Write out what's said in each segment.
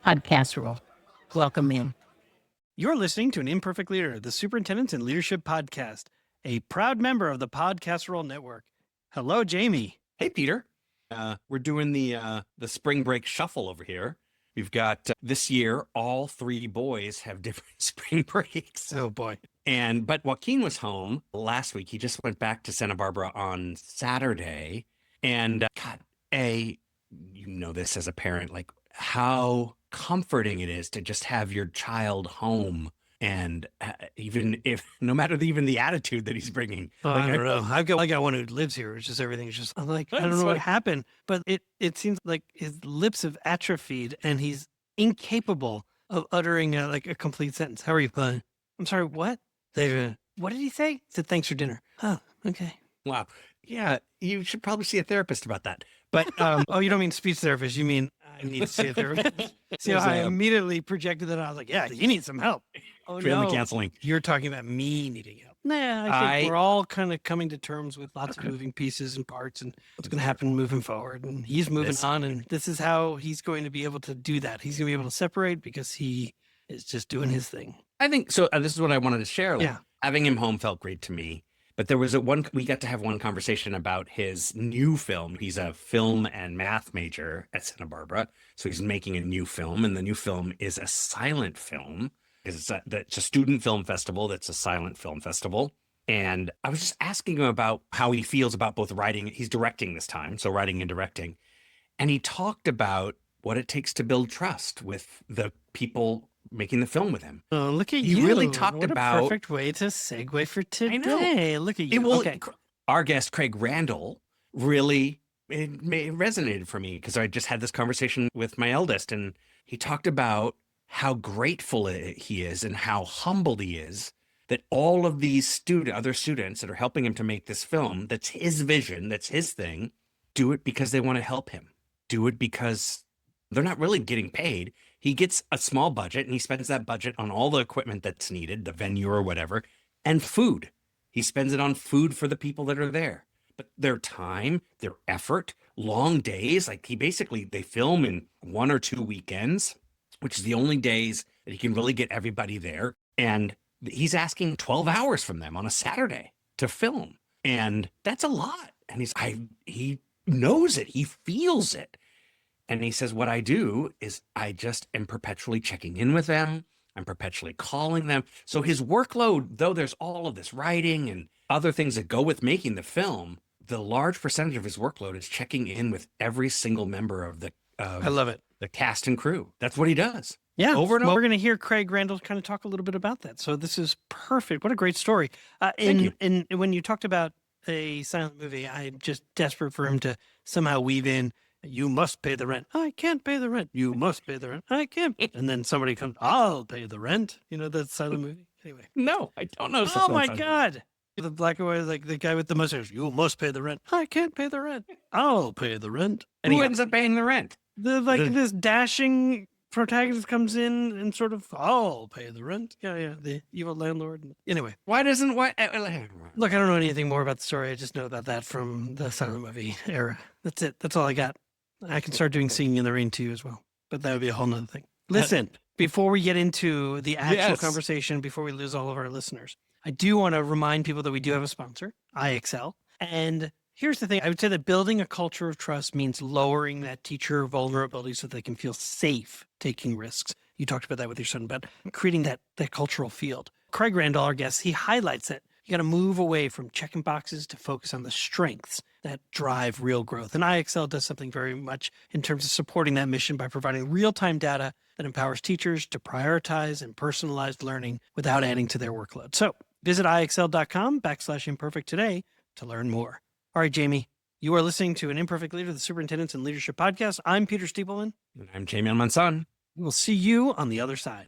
podcast role. Welcome in. You're listening to An Imperfect Leader, the Superintendents and Leadership Podcast, a proud member of the Podcast Roll Network. Hello, Jamie. Hey, Peter. We're doing the spring break shuffle over here. We've got this year, all three boys have different spring breaks. Oh, boy. But Joaquin was home last week. He just went back to Santa Barbara on Saturday. And God, you know this as a parent, like how comforting it is to just have your child home. And even if, no matter even the attitude that he's bringing. I don't know. I got one who lives here. It's just everything's just, I'm like, I don't know what happened. But it seems like his lips have atrophied and he's incapable of uttering a complete sentence. How are you playing? I'm sorry, what? What did he say? He said, thanks for dinner. Oh, okay. Wow. Yeah, you should probably see a therapist about that. But oh, you don't mean speech therapist. You mean I need to see a therapist. See how I immediately projected that. I was like, yeah, you need some help. Oh, family counseling. You're talking about me needing help. Nah, I think we're all kind of coming to terms with lots of moving pieces and parts and what's going to happen moving forward. And he's moving on, and this is how he's going to be able to do that. He's going to be able to separate because he is just doing his thing. I think so. This is what I wanted to share. Having him home felt great to me. But there was we got to have one conversation about his new film. He's a film and math major at Santa Barbara. So he's making a new film, and the new film is a silent film because it's a student film festival. That's a silent film festival. And I was just asking him about how he feels about both writing. He's directing this time. So writing and directing. And he talked about what it takes to build trust with the people making the film with him. Oh, look at you. He really talked what about... a perfect way to segue for today. I know. Look at you. Okay. Our guest, Craig Randall, really it resonated for me because I just had this conversation with my eldest, and he talked about how grateful he is and how humbled he is that all of these other students that are helping him to make this film, that's his vision, that's his thing, do it because they want to help him. Do it because they're not really getting paid. He gets a small budget and he spends that budget on all the equipment that's needed, the venue or whatever, and food. He spends it on food for the people that are there. But their time, their effort, long days, like they film in 1 or 2 weekends, which is the only days that he can really get everybody there. And he's asking 12 hours from them on a Saturday to film. And that's a lot. And he knows it. He feels it. And he says, what I do is I just am perpetually checking in with them. I'm perpetually calling them. So his workload, though there's all of this writing and other things that go with making the film, the large percentage of his workload is checking in with every single member of I love it. The cast and crew. That's what he does. Yeah. Over and over. We're going to hear Craig Randall kind of talk a little bit about that. So this is perfect. What a great story. Thank you. And when you talked about a silent movie, I'm just desperate for him to somehow weave in, you must pay the rent. I can't pay the rent. You must pay the rent. I can't. And then somebody comes, I'll pay the rent. You know, that silent movie. Anyway. No, I don't know. Oh my God. The black and white, like the guy with the mustache. You must pay the rent. I can't pay the rent. I'll pay the rent. And who ends up paying the rent? This dashing protagonist comes in and sort of, I'll pay the rent. Yeah. The evil landlord. Anyway. Look, I don't know anything more about the story. I just know about that from the silent movie era. That's it. That's all I got. I can start doing Singing in the Rain too as well, but that would be a whole nother thing. Listen, before we get into the actual conversation, before we lose all of our listeners, I do want to remind people that we do have a sponsor, IXL. And here's the thing. I would say that building a culture of trust means lowering that teacher vulnerability so they can feel safe taking risks. You talked about that with your son, about creating that cultural field. Craig Randall, our guest, he highlights that you got to move away from checking boxes to focus on the strengths that drive real growth. And IXL does something very much in terms of supporting that mission by providing real-time data that empowers teachers to prioritize and personalize learning without adding to their workload. So visit IXL.com/imperfect today to learn more. All right, Jamie, you are listening to An Imperfect Leader, the Superintendents and Leadership Podcast. I'm Peter Stiepelman. And I'm Jamie Almanson. We'll see you on the other side.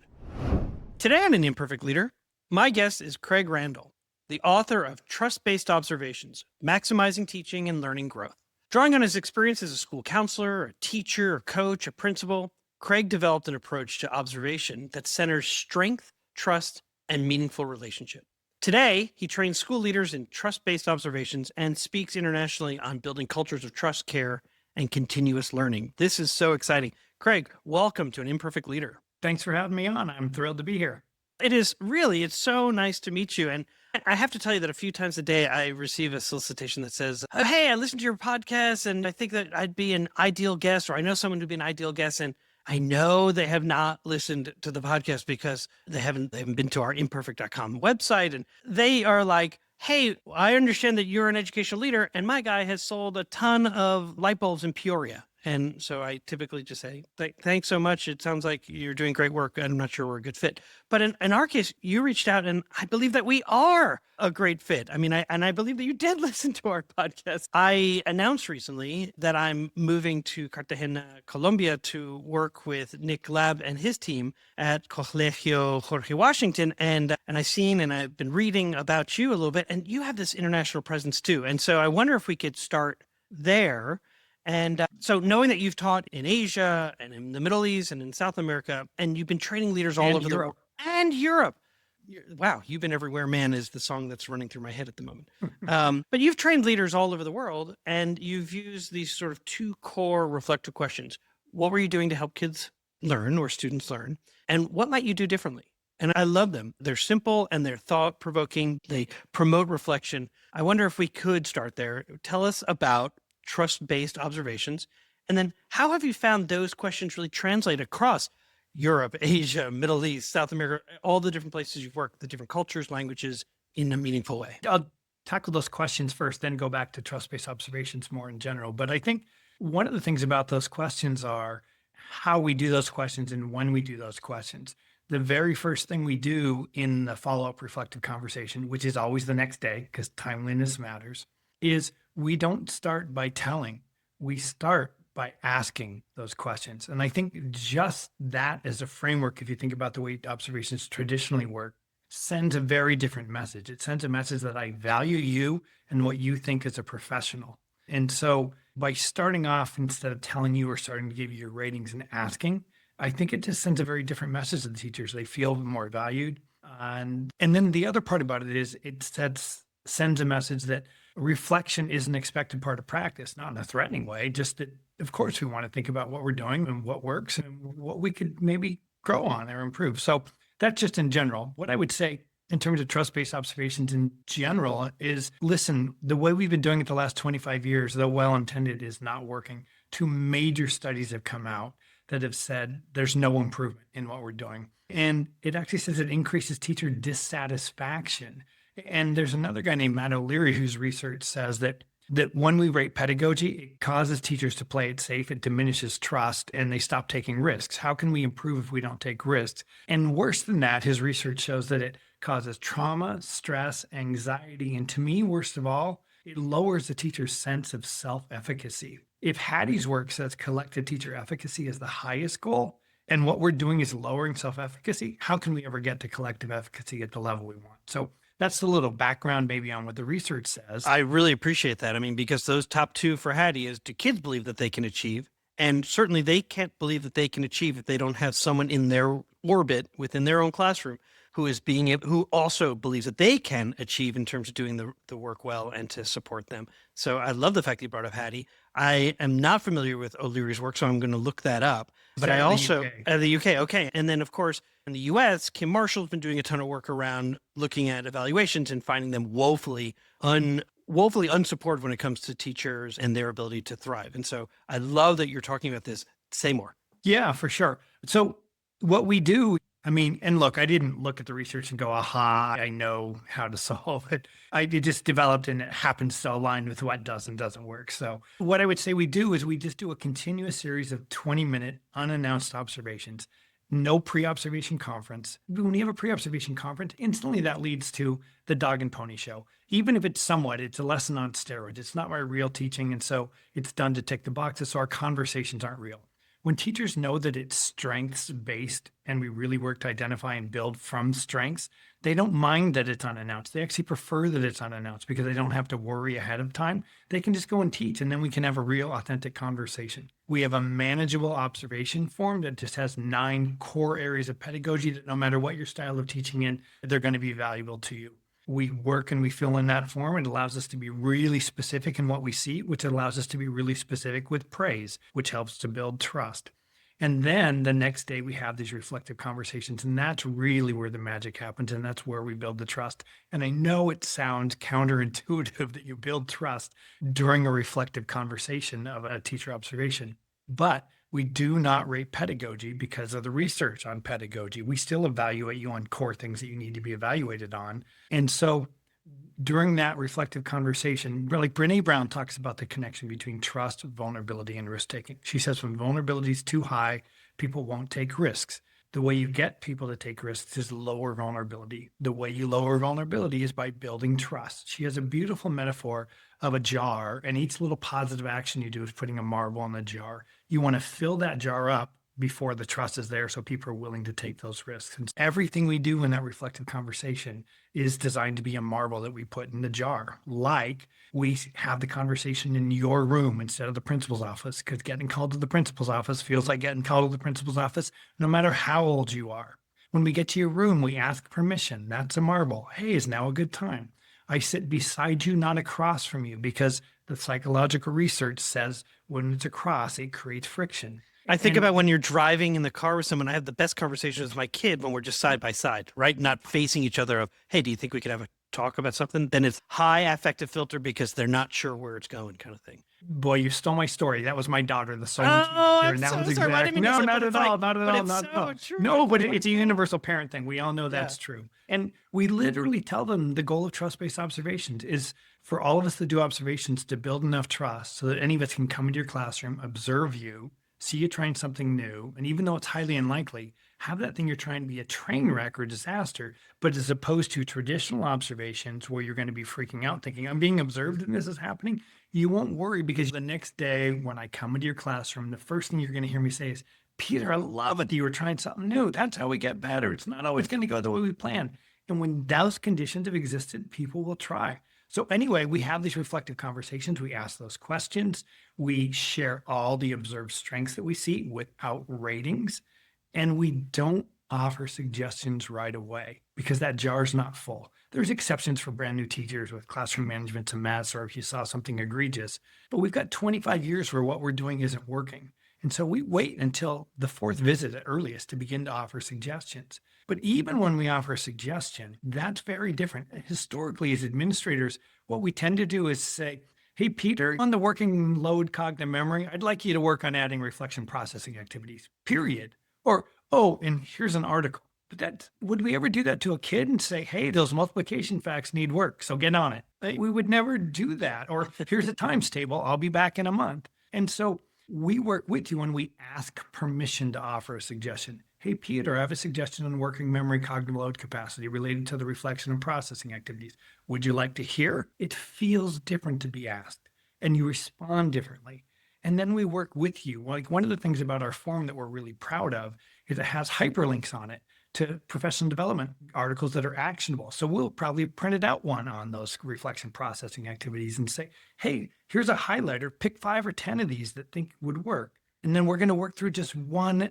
Today on An Imperfect Leader, my guest is Craig Randall, the author of Trust-Based Observations, Maximizing Teaching and Learning Growth. Drawing on his experience as a school counselor, a teacher, a coach, a principal, Craig developed an approach to observation that centers strength, trust, and meaningful relationship. Today, he trains school leaders in trust-based observations and speaks internationally on building cultures of trust, care, and continuous learning. This is so exciting. Craig, welcome to An Imperfect Leader. Thanks for having me on. I'm thrilled to be here. It's so nice to meet you. And I have to tell you that a few times a day, I receive a solicitation that says, hey, I listened to your podcast and I think that I'd be an ideal guest, or I know someone who'd be an ideal guest. And I know they have not listened to the podcast because they haven't been to our imperfect.com website. And they are like, hey, I understand that you're an educational leader and my guy has sold a ton of light bulbs in Peoria. And so I typically just say, thanks so much. It sounds like you're doing great work. I'm not sure we're a good fit. But in our case, you reached out and I believe that we are a great fit. I mean, I believe that you did listen to our podcast. I announced recently that I'm moving to Cartagena, Colombia to work with Nick Lab and his team at Colegio Jorge Washington. And I've seen and I've been reading about you a little bit, and you have this international presence too. And so I wonder if we could start there. And so knowing that you've taught in Asia and in the Middle East and in South America, and you've been training leaders all over the world and Europe. Wow, you've been everywhere, man, is the song that's running through my head at the moment. But you've trained leaders all over the world, and you've used these sort of two core reflective questions. What were you doing to help kids learn or students learn? And what might you do differently? And I love them. They're simple and they're thought-provoking. They promote reflection. I wonder if we could start there. Tell us about trust-based observations. And then how have you found those questions really translate across Europe, Asia, Middle East, South America, all the different places you've worked, the different cultures, languages in a meaningful way? I'll tackle those questions first, then go back to trust-based observations more in general. But I think one of the things about those questions are how we do those questions and when we do those questions. The very first thing we do in the follow-up reflective conversation, which is always the next day because timeliness matters, is we don't start by telling, we start by asking those questions. And I think just that as a framework, if you think about the way observations traditionally work, sends a very different message. It sends a message that I value you and what you think as a professional. And so by starting off, instead of telling you or starting to give you your ratings and asking, I think it just sends a very different message to the teachers. They feel more valued. And then the other part about it is it sends a message that reflection is an expected part of practice, not in a threatening way, just that, of course, we want to think about what we're doing and what works and what we could maybe grow on or improve. So that's just in general. What I would say in terms of trust-based observations in general is, listen, the way we've been doing it the last 25 years, though well-intended, is not working. 2 major studies have come out that have said there's no improvement in what we're doing. And it actually says it increases teacher dissatisfaction. And there's another guy named Matt O'Leary whose research says that when we rate pedagogy, it causes teachers to play it safe, it diminishes trust, and they stop taking risks. How can we improve if we don't take risks? And worse than that, his research shows that it causes trauma, stress, anxiety, and to me, worst of all, it lowers the teacher's sense of self-efficacy. If Hattie's work says collective teacher efficacy is the highest goal, and what we're doing is lowering self-efficacy, how can we ever get to collective efficacy at the level we want? So that's a little background maybe on what the research says. I really appreciate that. I mean, because those top 2 for Hattie is, do kids believe that they can achieve? And certainly they can't believe that they can achieve if they don't have someone in their orbit within their own classroom who also believes that they can achieve in terms of doing the work well and to support them. So I love the fact that you brought up Hattie. I am not familiar with O'Leary's work, so I'm going to look that up. But I also, the UK, okay. And then, of course, in the US, Kim Marshall's been doing a ton of work around looking at evaluations and finding them woefully unsupported when it comes to teachers and their ability to thrive. And so I love that you're talking about this. Say more. Yeah, for sure. So what we do, I mean, and look, I didn't look at the research and go, aha, I know how to solve it. It just developed and it happens to align with what does and doesn't work. So what I would say we do is we just do a continuous series of 20-minute unannounced observations, no pre-observation conference. When you have a pre-observation conference, instantly that leads to the dog and pony show. Even if it's a lesson on steroids. It's not my real teaching. And so it's done to tick the boxes. So our conversations aren't real. When teachers know that it's strengths-based and we really work to identify and build from strengths, they don't mind that it's unannounced. They actually prefer that it's unannounced because they don't have to worry ahead of time. They can just go and teach, and then we can have a real, authentic conversation. We have a manageable observation form that just has 9 core areas of pedagogy that no matter what your style of teaching in, they're going to be valuable to you. We work and we fill in that form. It allows us to be really specific in what we see, which allows us to be really specific with praise, which helps to build trust. And then the next day we have these reflective conversations, and that's really where the magic happens. And that's where we build the trust. And I know it sounds counterintuitive that you build trust during a reflective conversation of a teacher observation, but we do not rate pedagogy because of the research on pedagogy. We still evaluate you on core things that you need to be evaluated on. And so during that reflective conversation, really, Brene Brown talks about the connection between trust, vulnerability, and risk taking. She says when vulnerability is too high, people won't take risks. The way you get people to take risks is lower vulnerability. The way you lower vulnerability is by building trust. She has a beautiful metaphor of a jar, and each little positive action you do is putting a marble in the jar. You want to fill that jar up before the trust is there so people are willing to take those risks. And everything we do in that reflective conversation is designed to be a marble that we put in the jar. Like we have the conversation in your room instead of the principal's office, because getting called to the principal's office feels like getting called to the principal's office no matter how old you are. When we get to your room, we ask permission. That's a marble. Hey, is now a good time? I sit beside you, not across from you, because the psychological research says when it's across, it creates friction. I think about when you're driving in the car with someone. I have the best conversations with my kid when we're just side by side, right? Not facing each other of, hey, do you think we could have a talk about something? Then it's high affective filter because they're not sure where it's going kind of thing. Boy, you stole my story. That was my daughter, the soul Oh, teacher. I'm And that so was sorry. I didn't mean to no, slip, not but at it's all, like- not at but all, it's not at all. so true. No, but it's a universal parent thing. We all know that's Yeah. true. And we literally tell them the goal of trust-based observations is for all of us to do observations to build enough trust so that any of us can come into your classroom, observe you, see you trying something new, and even though it's highly unlikely, have that thing you're trying to be a train wreck or disaster, but as opposed to traditional observations where you're going to be freaking out thinking, I'm being observed and this is happening, you won't worry because the next day when I come into your classroom, the first thing you're going to hear me say is, Peter, I love it that you were trying something new. That's how we get better. It's not always going to go the way we planned. And when those conditions have existed, people will try. So anyway, we have these reflective conversations. We ask those questions. We share all the observed strengths that we see without ratings. And we don't offer suggestions right away because that jar's not full. There's exceptions for brand new teachers with classroom management to maths or if you saw something egregious. But we've got 25 years where what we're doing isn't working. And so we wait until the fourth visit at earliest to begin to offer suggestions. But even when we offer a suggestion, that's very different. Historically, as administrators, what we tend to do is say, hey, Peter, on the working load cognitive memory, I'd like you to work on adding reflection processing activities, period. Or, oh, and here's an article. But would we ever do that to a kid and say, hey, those multiplication facts need work, so get on it? We would never do that. Or here's a times table. I'll be back in a month. And so we work with you when we ask permission to offer a suggestion. Hey, Peter, I have a suggestion on working memory cognitive load capacity related to the reflection and processing activities. Would you like to hear? It feels different to be asked, and you respond differently. And then we work with you. Like one of the things about our form that we're really proud of is it has hyperlinks on it to professional development articles that are actionable. So we'll probably print out one on those reflection processing activities and say, hey, here's a highlighter. Pick 5 or 10 of these that think would work. And then we're going to work through just one.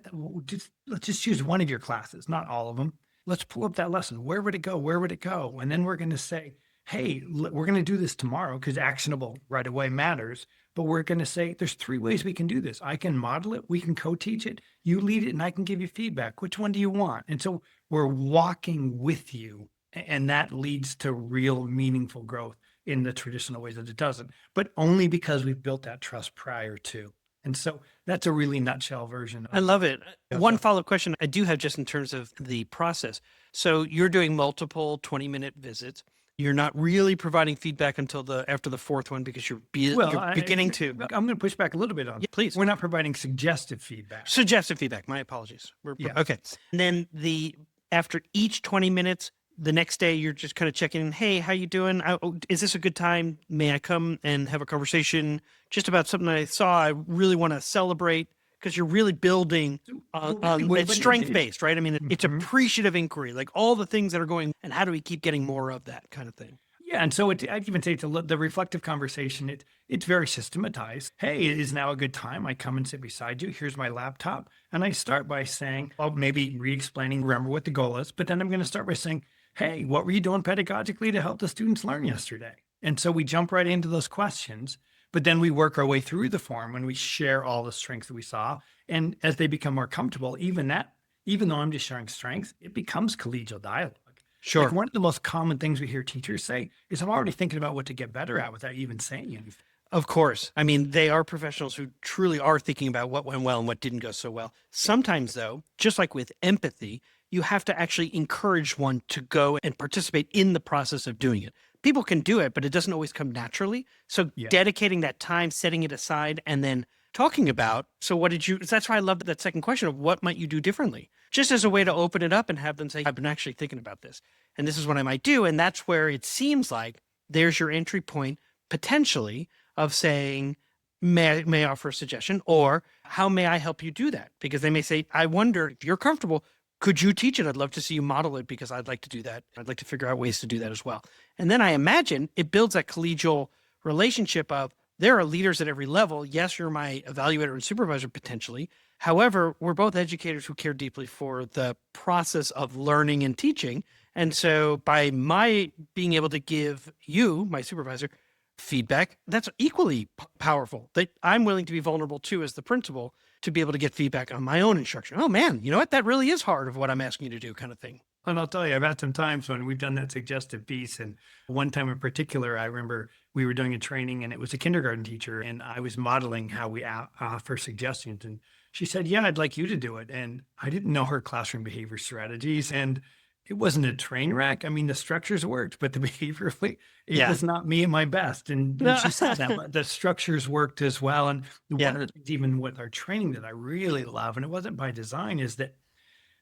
Let's just choose one of your classes, not all of them. Let's pull up that lesson. Where would it go? Where would it go? And then we're going to say, hey, we're going to do this tomorrow because actionable right away matters. But we're going to say there's 3 ways we can do this. I can model it. We can co-teach it. You lead it and I can give you feedback. Which one do you want? And so we're walking with you. And that leads to real meaningful growth in the traditional ways that it doesn't, but only because we've built that trust prior to. And so that's a really nutshell version. I love it. One follow-up question I do have just in terms of the process. So you're doing multiple 20-minute visits. You're not really providing feedback until after the 4th one because you're beginning to. I'm going to push back a little bit on. Yeah, please. We're not providing suggestive feedback. Suggestive feedback. My apologies. Yeah. Okay. And then after each 20 minutes, the next day you're just kind of checking in. Hey, how you doing? Is this a good time? May I come and have a conversation just about something I saw? I really want to celebrate because you're really building it's strength-based, right? I mean, it's appreciative inquiry, like all the things that are going, and how do we keep getting more of that kind of thing? Yeah, and so I'd even say the reflective conversation, it's very systematized. Hey, it is now a good time. I come and sit beside you. Here's my laptop. And I start by saying, well, maybe re-explaining, remember what the goal is. But then I'm going to start by saying, hey, what were you doing pedagogically to help the students learn yesterday? And so we jump right into those questions. But then we work our way through the form when we share all the strengths that we saw. And as they become more comfortable, even though I'm just sharing strengths, it becomes collegial dialogue. Sure. Like one of the most common things we hear teachers say is, I'm already thinking about what to get better at without even saying anything. Of course. I mean, they are professionals who truly are thinking about what went well and what didn't go so well. Sometimes, though, just like with empathy, you have to actually encourage one to go and participate in the process of doing it. People can do it, but it doesn't always come naturally. So dedicating that time, setting it aside, and then talking about, so what did you, that's why I love that second question of what might you do differently? Just as a way to open it up and have them say, I've been actually thinking about this, and this is what I might do. And that's where it seems like there's your entry point potentially of saying, may I offer a suggestion, or how may I help you do that? Because they may say, I wonder if you're comfortable, could you teach it? I'd love to see you model it because I'd like to do that. I'd like to figure out ways to do that as well. And then I imagine it builds that collegial relationship of there are leaders at every level. Yes, you're my evaluator and supervisor potentially. However, we're both educators who care deeply for the process of learning and teaching. And so by my being able to give you, my supervisor, feedback, that's equally powerful. That I'm willing to be vulnerable too as the principal to be able to get feedback on my own instruction. Oh man, you know what? That really is hard of what I'm asking you to do kind of thing. And I'll tell you, I've had some times when we've done that suggestive piece. And one time in particular, I remember we were doing a training and it was a kindergarten teacher and I was modeling how we offer suggestions. And she said, yeah, I'd like you to do it. And I didn't know her classroom behavior strategies. And it wasn't a train wreck. I mean, the structures worked, but the behaviorally, it was not me at my best. And she said that, but the structures worked as well. And one of the things, even with our training that I really love, and it wasn't by design, is that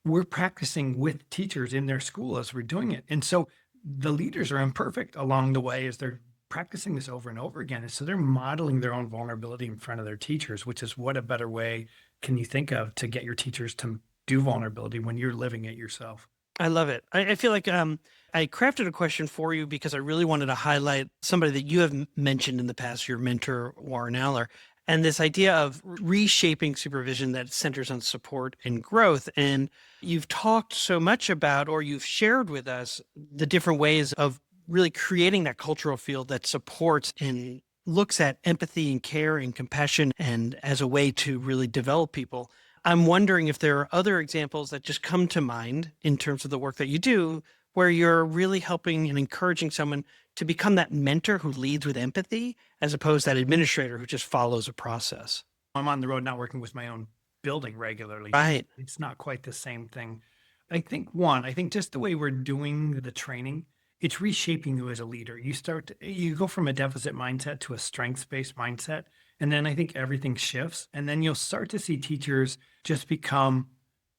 we're practicing with teachers in their school as we're doing it. And so the leaders are imperfect along the way as they're practicing this over and over again. And so they're modeling their own vulnerability in front of their teachers, which is what a better way can you think of to get your teachers to do vulnerability when you're living it yourself. I love it. I feel like I crafted a question for you because I really wanted to highlight somebody that you have mentioned in the past, your mentor, Warren Aller, and this idea of reshaping supervision that centers on support and growth. And you've talked so much about, or you've shared with us, the different ways of really creating that cultural field that supports and looks at empathy and care and compassion and as a way to really develop people. I'm wondering if there are other examples that just come to mind in terms of the work that you do, where you're really helping and encouraging someone to become that mentor who leads with empathy, as opposed to that administrator who just follows a process. I'm on the road now working with my own building regularly. Right. It's not quite the same thing. I think just the way we're doing the training, it's reshaping you as a leader. You go from a deficit mindset to a strengths-based mindset. And then I think everything shifts. And then you'll start to see teachers just become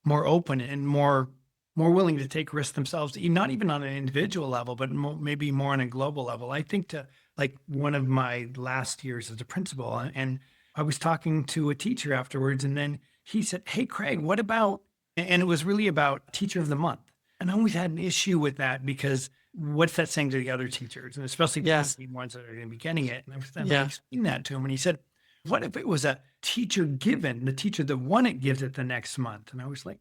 more open and more willing to take risks themselves, not even on an individual level, but maybe more on a global level. I think like one of my last years as a principal, and I was talking to a teacher afterwards, and then he said, hey, Craig, what about, and it was really about teacher of the month. And I always had an issue with that because what's that saying to the other teachers? And especially the ones that are going to be getting it. And I was explaining that to him. And he said, what if it was a teacher given, the teacher that won it gives it the next month? And I was like,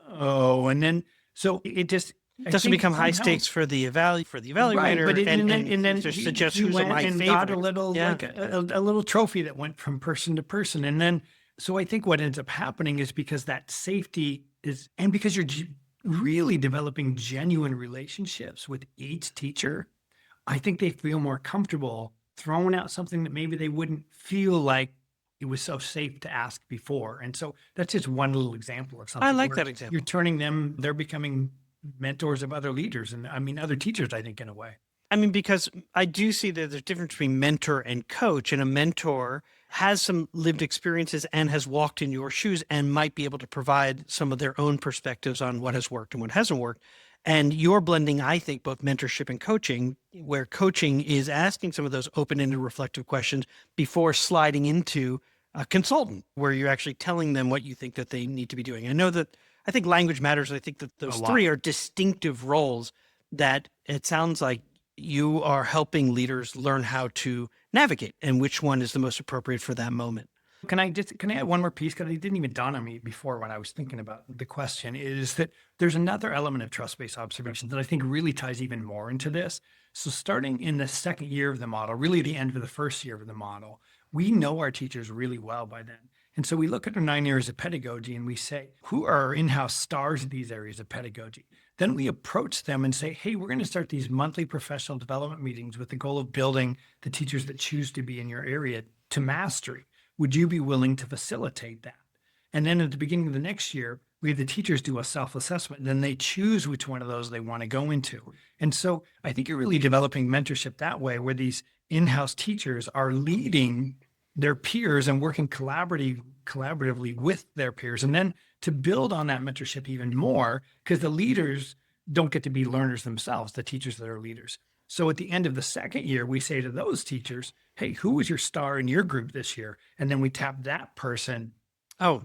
oh, and then, so it just doesn't become high stakes for the evaluator. Right, but and then just suggest who's my favorite. Got a little, like a little trophy that went from person to person. And then, so I think what ends up happening is because that safety is, and because you're really developing genuine relationships with each teacher, I think they feel more comfortable throwing out something that maybe they wouldn't feel like it was so safe to ask before. And so that's just one little example of something. I like that example. You're turning them, they're becoming mentors of other leaders and other teachers, I think, in a way. I mean, because I do see that there's a difference between mentor and coach, and a mentor has some lived experiences and has walked in your shoes and might be able to provide some of their own perspectives on what has worked and what hasn't worked. And you're blending, I think, both mentorship and coaching, where coaching is asking some of those open-ended reflective questions before sliding into a consultant, where you're actually telling them what you think that they need to be doing. I think language matters. I think that those three are distinctive roles that it sounds like you are helping leaders learn how to navigate and which one is the most appropriate for that moment. Can I add one more piece? Because it didn't even dawn on me before when I was thinking about the question, is that there's another element of trust-based observation that I think really ties even more into this. So starting in the second year of the model, really the end of the first year of the model, we know our teachers really well by then. And so we look at our 9 areas of pedagogy and we say, who are our in-house stars in these areas of pedagogy? Then we approach them and say, hey, we're going to start these monthly professional development meetings with the goal of building the teachers that choose to be in your area to mastery. Would you be willing to facilitate that? And then at the beginning of the next year, we have the teachers do a self-assessment, and then they choose which one of those they want to go into. And so I think you're really developing mentorship that way, where these in-house teachers are leading their peers and working collaboratively with their peers. And then to build on that mentorship even more, because the leaders don't get to be learners themselves, the teachers that are leaders. So at the end of the second year, we say to those teachers, hey, who was your star in your group this year? And then we tap that person to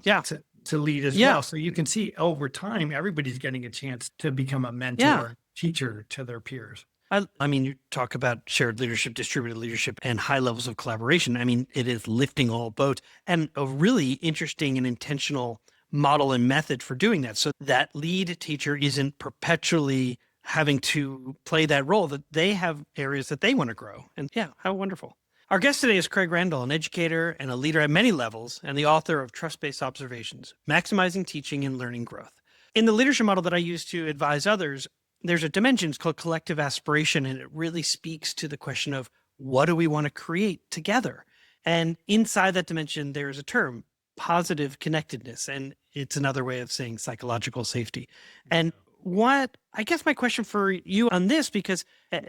lead as well. So you can see over time, everybody's getting a chance to become a mentor, teacher to their peers. I mean, you talk about shared leadership, distributed leadership, and high levels of collaboration. I mean, it is lifting all boats, and a really interesting and intentional model and method for doing that. So that lead teacher isn't perpetually having to play that role, that they have areas that they want to grow. And yeah, how wonderful. Our guest today is Craig Randall, an educator and a leader at many levels, and the author of Trust-Based Observations, Maximizing Teaching and Learning Growth. In the leadership model that I use to advise others, there's a dimension called collective aspiration, and it really speaks to the question of what do we want to create together? And inside that dimension, there's a term, positive connectedness, and it's another way of saying psychological safety. And I guess my question for you on this, because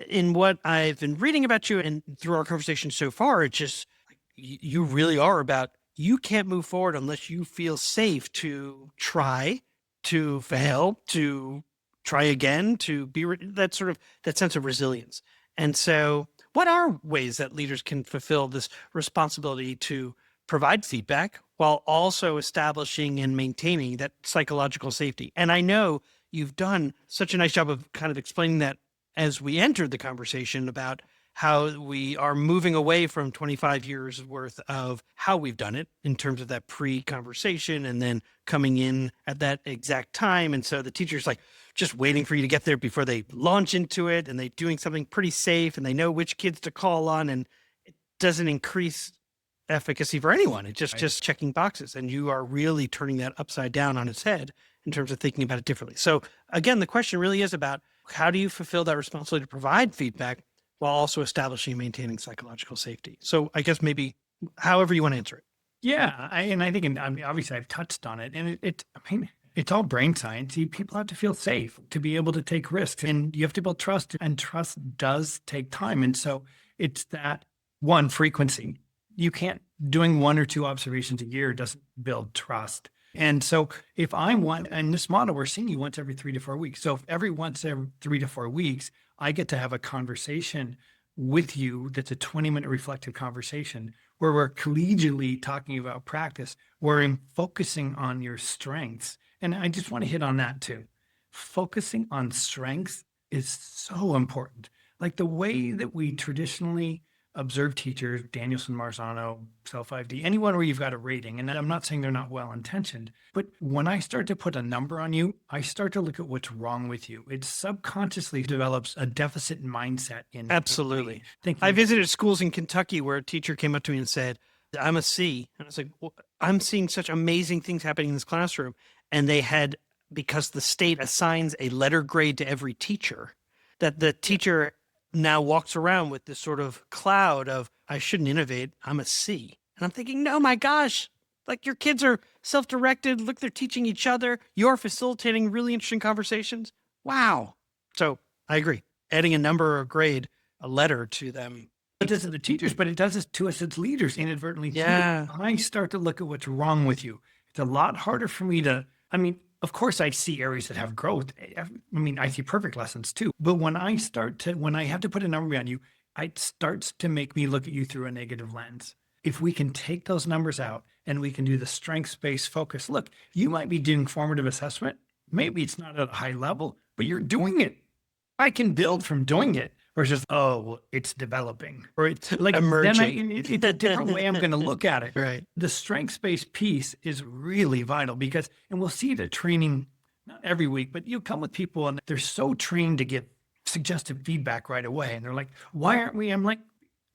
in what I've been reading about you and through our conversation so far, it's just, you really are about, you can't move forward unless you feel safe to try, to fail, to try again, to be that sense of resilience. And so what are ways that leaders can fulfill this responsibility to provide feedback while also establishing and maintaining that psychological safety? And I know you've done such a nice job of kind of explaining that as we entered the conversation about how we are moving away from 25 years worth of how we've done it in terms of that pre-conversation and then coming in at that exact time. And so the teacher's like just waiting for you to get there before they launch into it, and they're doing something pretty safe and they know which kids to call on, and it doesn't increase efficacy for anyone. It's just checking boxes, and you are really turning that upside down on its head in terms of thinking about it differently. So again, the question really is about how do you fulfill that responsibility to provide feedback while also establishing and maintaining psychological safety? So I guess maybe however you want to answer it. Yeah. I think, obviously I've touched on it, and it's all brain science. People have to feel safe to be able to take risks, and you have to build trust, and trust does take time. And so it's that one, frequency. You can't, doing 1 or 2 observations a year doesn't build trust. And so if I want, in this model, we're seeing you once every 3 to 4 weeks. So if every 3 to 4 weeks, I get to have a conversation with you that's a 20-minute reflective conversation where we're collegially talking about practice, where I'm focusing on your strengths. And I just want to hit on that too. Focusing on strengths is so important. Like the way that we traditionally observe teachers, Danielson, Marzano, Self-5D, anyone where you've got a rating, and I'm not saying they're not well-intentioned, but when I start to put a number on you, I start to look at what's wrong with you. It subconsciously develops a deficit mindset in Absolutely. thinking. I visited schools in Kentucky where a teacher came up to me and said, I'm a C. And I was like, well, I'm seeing such amazing things happening in this classroom. And they had, because the state assigns a letter grade to every teacher, that the teacher now walks around with this sort of cloud of, I shouldn't innovate, I'm a C. And I'm thinking, no, my gosh, like your kids are self-directed. Look, they're teaching each other. You're facilitating really interesting conversations. Wow. So I agree. Adding a number or a grade, a letter to them. It does to the teachers, but it does this to us as leaders inadvertently. Yeah. Too. I start to look at what's wrong with you. It's a lot harder for me to, of course, I see areas that have growth. I see perfect lessons too. But when I have to put a number on you, it starts to make me look at you through a negative lens. If we can take those numbers out and we can do the strengths-based focus, look, you might be doing formative assessment. Maybe it's not at a high level, but you're doing it. I can build from doing it versus, oh, well, it's developing or it's like Emerging. it's a different way I'm going to look at it. Right. The strengths-based piece is really vital because, and we'll see it at training, not every week, but you come with people and they're so trained to give suggestive feedback right away. And they're like, why aren't we? I'm like,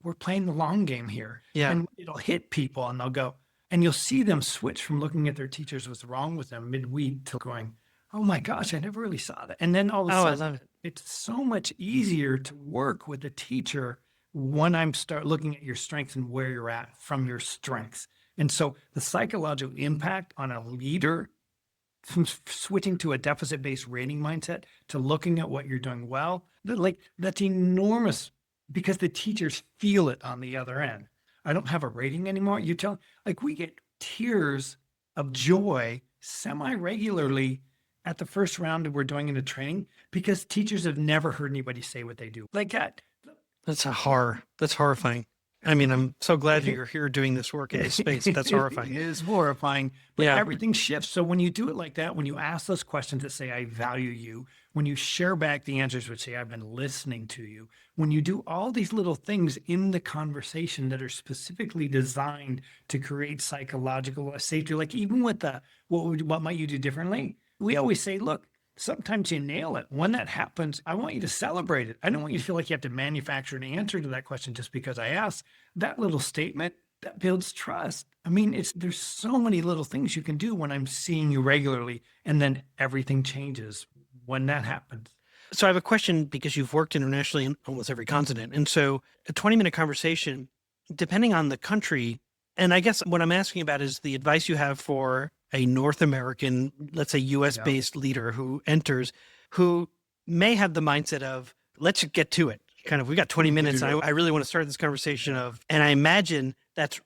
we're playing the long game here. Yeah. And it'll hit people and they'll go, and you'll see them switch from looking at their teachers, what's wrong with them midweek, to going, oh my gosh, I never really saw that. And then all of a Oh, I sudden, love it. it's so much easier to work with the teacher when I'm start looking at your strengths and where you're at from your strengths. And so the psychological impact on a leader from switching to a deficit-based rating mindset to looking at what you're doing well, that's enormous because the teachers feel it on the other end. I don't have a rating anymore. You tell, like, we get tears of joy semi-regularly at the first round that we're doing in the training because teachers have never heard anybody say what they do like that. That's a horror. That's horrifying. I mean, I'm so glad you're here doing this work in this space. That's horrifying. It is horrifying, but Yeah. everything shifts. So when you do it like that, when you ask those questions that say, I value you, when you share back the answers which say, I've been listening to you, when you do all these little things in the conversation that are specifically designed to create psychological safety, like even with the, what might you do differently? We always say, look, sometimes you nail it. When that happens, I want you to celebrate it. I don't want you to feel like you have to manufacture an answer to that question just because I asked. That little statement, that builds trust. I mean, there's so many little things you can do when I'm seeing you regularly, and then everything changes when that happens. So I have a question because you've worked internationally in almost every continent. And so a 20-minute conversation, depending on the country, and I guess what I'm asking about is the advice you have for a North American, let's say US-based leader who enters, who may have the mindset of, let's just get to it. Kind of, we got 20 minutes. And I really want to start this conversation of, and I imagine that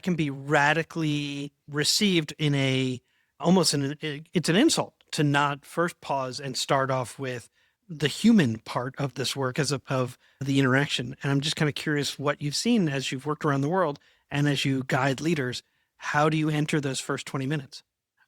can be radically received in it's an insult to not first pause and start off with the human part of this work of the interaction. And I'm just kind of curious what you've seen as you've worked around the world and as you guide leaders. How do you enter those first 20 minutes?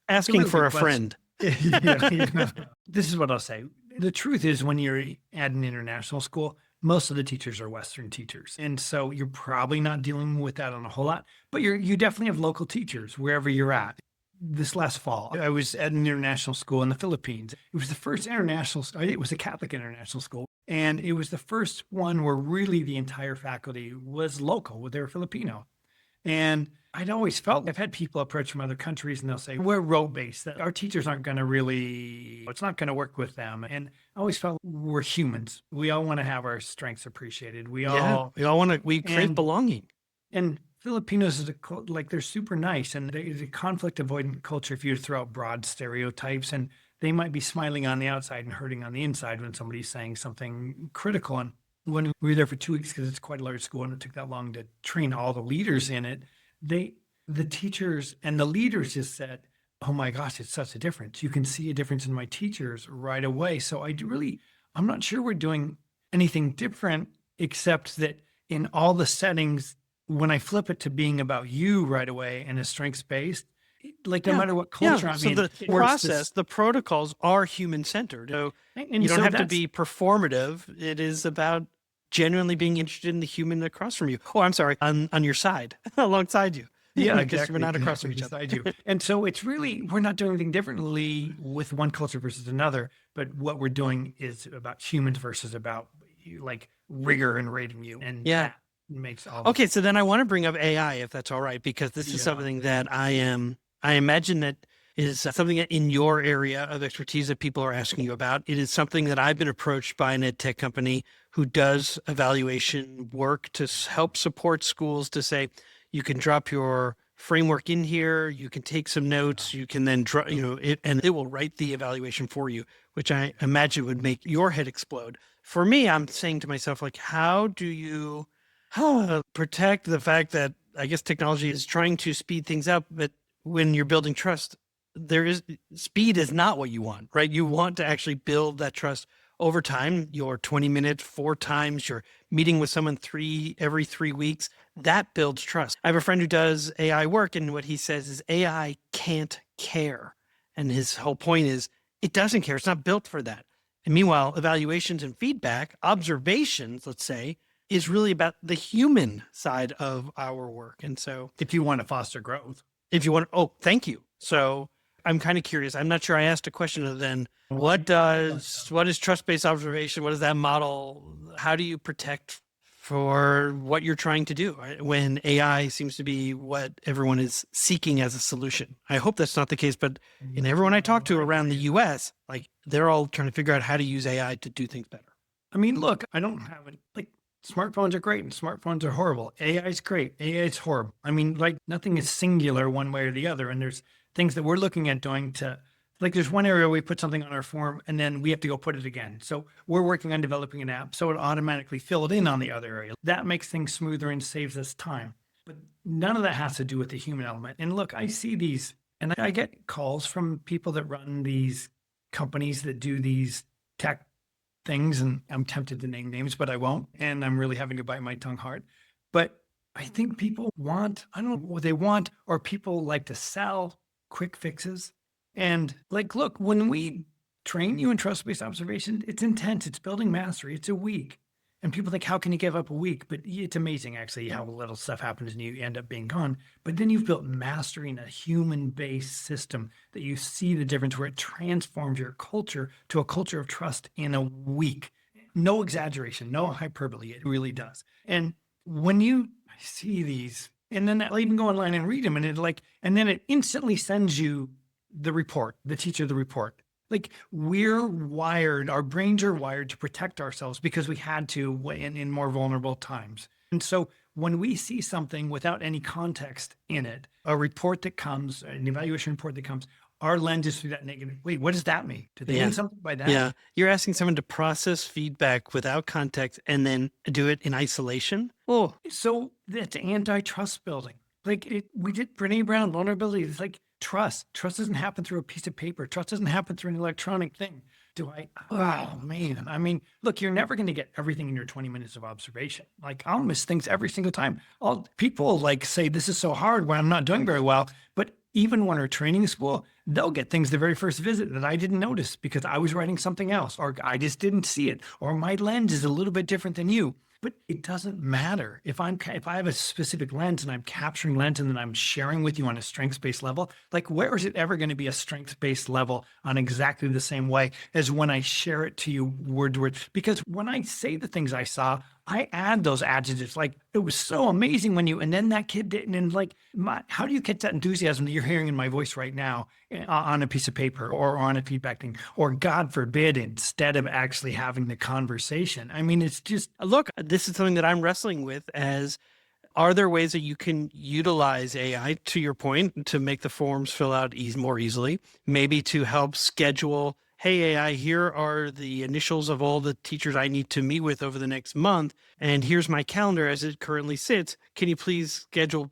Asking really for a good friend. This is what I'll say. The truth is, when you're at an international school, most of the teachers are Western teachers. And so you're probably not dealing with that on a whole lot, but you definitely have local teachers wherever you're at. This last fall, I was at an international school in the Philippines. It was the first it was a Catholic international school. And it was the first one where really the entire faculty was local, they were Filipino. And I'd always felt, I've had people approach from other countries and they'll say, we're role-based, that our teachers aren't going to it's not going to work with them. And I always felt we're humans. We all want to have our strengths appreciated. We crave belonging. And Filipinos, they're super nice, and it's a conflict avoidant culture if you throw out broad stereotypes, and they might be smiling on the outside and hurting on the inside when somebody's saying something critical. And when we were there for 2 weeks, because it's quite a large school and it took that long to train all the leaders in it, the teachers and the leaders just said, oh my gosh, it's such a difference. You can see a difference in my teachers right away. So I'm not sure we're doing anything different, except that in all the settings, when I flip it to being about you right away and a strengths-based, no matter what culture I'm in. So the process, the protocols are human-centered. So you don't have to be performative. It is about genuinely being interested in the human across from you. Oh, I'm sorry, on your side, alongside you. Yeah, because exactly. we're not across from each other. Beside you. And so it's really, we're not doing anything differently with one culture versus another, but what we're doing is about humans versus about like rigor and rating you. And that makes all Okay, so then I want to bring up AI, if that's all right, because this is something that I imagine that is something in your area of expertise that people are asking you about. It is something that I've been approached by an ed tech company who does evaluation work to help support schools to say, you can drop your framework in here, you can take some notes, you can then draw, and it will write the evaluation for you, which I imagine would make your head explode. For me, I'm saying to myself, like, how do you protect the fact that I guess technology is trying to speed things up, but when you're building trust, speed is not what you want, right? You want to actually build that trust over time. Your 20-minute, 4 times, you're meeting with someone every 3 weeks. That builds trust. I have a friend who does AI work, and what he says is AI can't care. And his whole point is it doesn't care. It's not built for that. And meanwhile, evaluations and feedback, observations, let's say, is really about the human side of our work. And so If you want to foster growth. if you want, oh, thank you. So I'm kind of curious. I'm not sure I asked a question other than what is trust-based observation? What is that model? How do you protect for what you're trying to do, right? When AI seems to be what everyone is seeking as a solution? I hope that's not the case, but in everyone I talk to around the US, like they're all trying to figure out how to use AI to do things better. I mean, look, I don't have it. Like, smartphones are great and smartphones are horrible. AI is great. AI is horrible. I mean, like, nothing is singular one way or the other. And there's things that we're looking at doing to, like, there's one area we put something on our form and then we have to go put it again. So we're working on developing an app so it automatically fill it in on the other area. That makes things smoother and saves us time. But none of that has to do with the human element. And look, I see these, and I get calls from people that run these companies that do these tech things, and I'm tempted to name names, but I won't. And I'm really having to bite my tongue hard. But I think people want, I don't know what they want, or people like to sell quick fixes. And like, look, when we train you in trust-based observation, it's intense. It's building mastery. It's a week. And people think, how can you give up a week? But it's amazing, actually, how little stuff happens and you end up being gone. But then you've built mastery in a human-based system that you see the difference where it transforms your culture to a culture of trust in a week. No exaggeration, no hyperbole. It really does. And when you see these, and then I'll even go online and read them, and then it instantly sends you the report, the teacher, the report. Like, we're wired, our brains are wired to protect ourselves because we had to in more vulnerable times. And so when we see something without any context in it, a report that comes, an evaluation report that comes, our lens is through that negative. Wait, what does that mean? Do they mean something by that? Yeah. You're asking someone to process feedback without context and then do it in isolation? Oh, So that's antitrust building. Like, we did Brene Brown, vulnerability. It's like, trust doesn't happen through a piece of paper. Trust doesn't happen through an electronic thing. Oh man. I mean, look, you're never going to get everything in your 20 minutes of observation. Like, I'll miss things every single time. People like say, this is so hard when I'm not doing very well. But even when we're training school, they'll get things the very first visit that I didn't notice because I was writing something else, or I just didn't see it, or my lens is a little bit different than you. But it doesn't matter. If I have a specific lens and I'm capturing lens and then I'm sharing with you on a strengths-based level, like, where is it ever going to be a strengths-based level on exactly the same way as when I share it to you word to word? Because when I say the things I saw, I add those adjectives. Like, it was so amazing when and then that kid didn't. And like, how do you get that enthusiasm that you're hearing in my voice right now on a piece of paper or on a feedback thing? Or God forbid, instead of actually having the conversation. I mean, it's just, look, this is something that I'm wrestling with as, are there ways that you can utilize AI, to your point, to make the forms fill out more easily, maybe to help schedule, hey, AI, here are the initials of all the teachers I need to meet with over the next month, and here's my calendar as it currently sits. Can you please schedule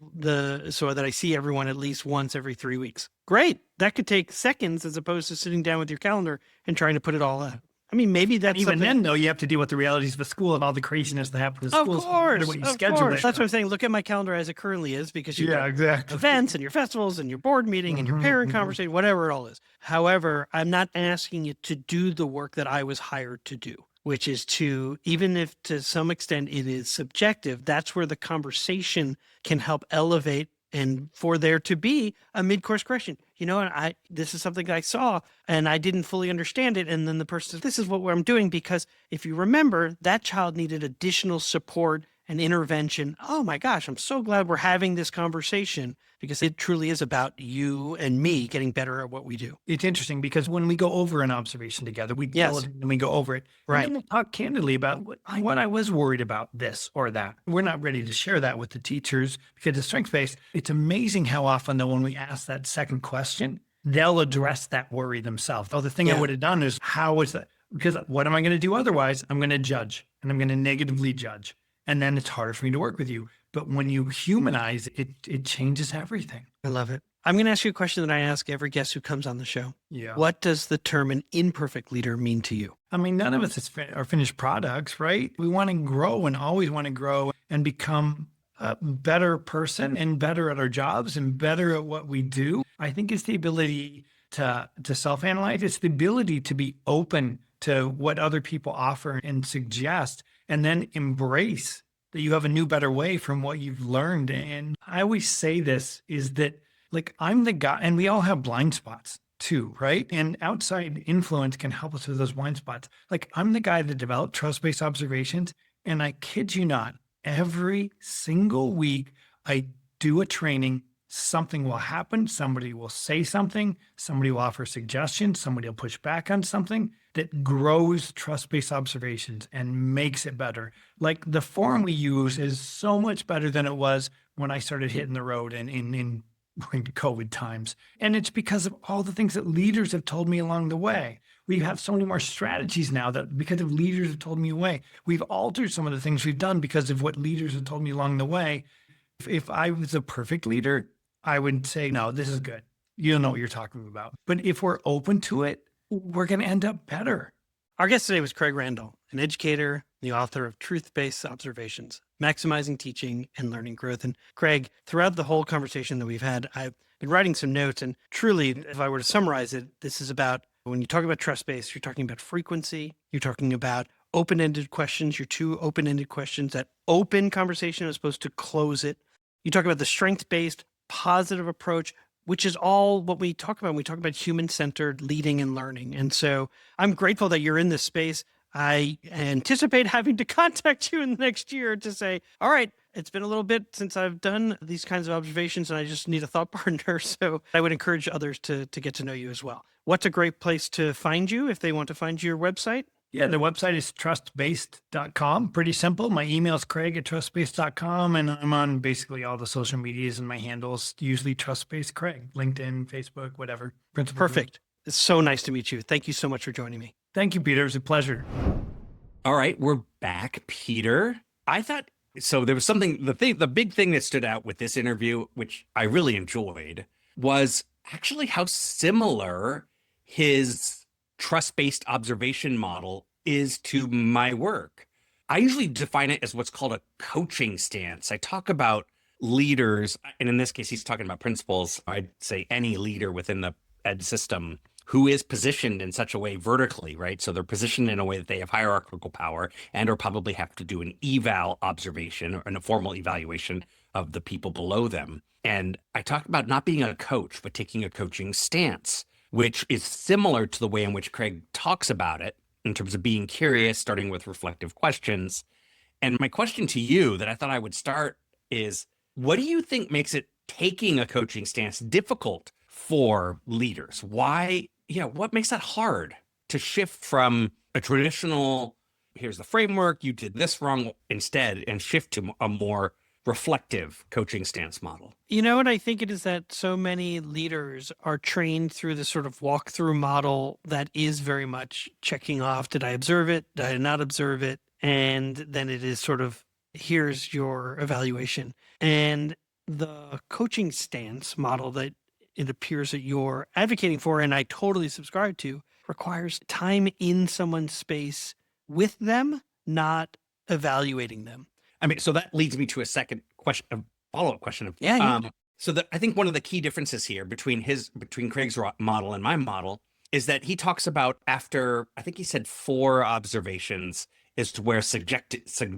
so that I see everyone at least once every 3 weeks? Great. That could take seconds as opposed to sitting down with your calendar and trying to put it all out. I mean, maybe that's even something. then, though, you have to deal with the realities of the school and all the craziness that happens in Of schools. course, What you of schedule course. it. That's what I'm saying. Look at my calendar as it currently is, because you've got exactly. events and your festivals and your board meeting and your parent conversation, whatever it all is. However, I'm not asking you to do the work that I was hired to do, which is to, even if to some extent it is subjective, that's where the conversation can help elevate, and for there to be a mid-course question. You know, and this is something I saw and I didn't fully understand it. And then the person says, this is what I'm doing, because if you remember, that child needed additional support and intervention. Oh my gosh, I'm so glad we're having this conversation, because it truly is about you and me getting better at what we do. It's interesting because when we go over an observation together, we Yes. tell it and we go over it. Right. And then we talk candidly about what I was worried about, this or that. We're not ready to share that with the teachers because it's strengths-based. It's amazing how often, though, when we ask that second question, they'll address that worry themselves. Oh, the thing I would have done is, how is that? Because what am I going to do otherwise? I'm going to judge, and I'm going to negatively judge. And then it's harder for me to work with you. But when you humanize it, it changes everything. I love it. I'm going to ask you a question that I ask every guest who comes on the show. Yeah. What does the term an imperfect leader mean to you? I mean, none of us are finished products, right? We want to grow and always want to grow and become a better person and better at our jobs and better at what we do. I think it's the ability to self-analyze. It's the ability to be open to what other people offer and suggest, and then embrace that you have a new, better way from what you've learned. And I always say this is that, like, I'm the guy, and we all have blind spots too, right? And outside influence can help us with those blind spots. Like, I'm the guy that developed trust-based observations, and I kid you not, every single week I do a training, something will happen, somebody will say something, somebody will offer suggestions, somebody will push back on something that grows trust-based observations and makes it better. Like, the forum we use is so much better than it was when I started hitting the road and in COVID times. And it's because of all the things that leaders have told me along the way. We have so many more strategies now that because of leaders have told me away. We've altered some of the things we've done because of what leaders have told me along the way. If I was a perfect leader, I would say, no, this is good. You don't know what you're talking about. But if we're open to it, we're going to end up better. Our guest today was Craig Randall, an educator, the author of Truth-Based Observations, Maximizing Teaching and Learning Growth. And Craig, throughout the whole conversation that we've had, I've been writing some notes. And truly, if I were to summarize it, this is about, when you talk about trust-based, you're talking about frequency, you're talking about open-ended questions, your two open-ended questions, that open conversation as opposed to close it. You talk about the strength-based positive approach, which is all what we talk about when we talk about human-centered leading and learning. And so I'm grateful that you're in this space. I anticipate having to contact you in the next year to say, all right, it's been a little bit since I've done these kinds of observations and I just need a thought partner. So I would encourage others to get to know you as well. What's a great place to find you if they want to find your website? Yeah, the website is trustbased.com. Pretty simple. My email is craig@trustbased.com, and I'm on basically all the social medias, and my handles usually trustbased Craig, LinkedIn, Facebook, whatever. Perfect. It's so nice to meet you. Thank you so much for joining me. Thank you, Peter. It was a pleasure. All right, we're back, Peter. I thought, so there was something, the big thing that stood out with this interview, which I really enjoyed, was actually how similar his trust-based observation model is to my work. I usually define it as what's called a coaching stance. I talk about leaders, and in this case, he's talking about principals. I'd say any leader within the ed system who is positioned in such a way vertically, right? So they're positioned in a way that they have hierarchical power and or probably have to do an eval observation or a formal evaluation of the people below them. And I talk about not being a coach, but taking a coaching stance, which is similar to the way in which Craig talks about it in terms of being curious, starting with reflective questions. And my question to you that I thought I would start is, what do you think makes it taking a coaching stance difficult for leaders? Why, what makes that hard to shift from a traditional, here's the framework, you did this wrong instead, and shift to a more reflective coaching stance model? You know what I think it is, that so many leaders are trained through this sort of walkthrough model that is very much checking off. Did I observe it? Did I not observe it? And then it is sort of, here's your evaluation. And the coaching stance model that it appears that you're advocating for, and I totally subscribe to, requires time in someone's space with them, not evaluating them. I mean, so that leads me to a second question, a follow-up question. So I think one of the key differences here between Craig's model and my model is that he talks about, after, I think he said 4 observations, is to where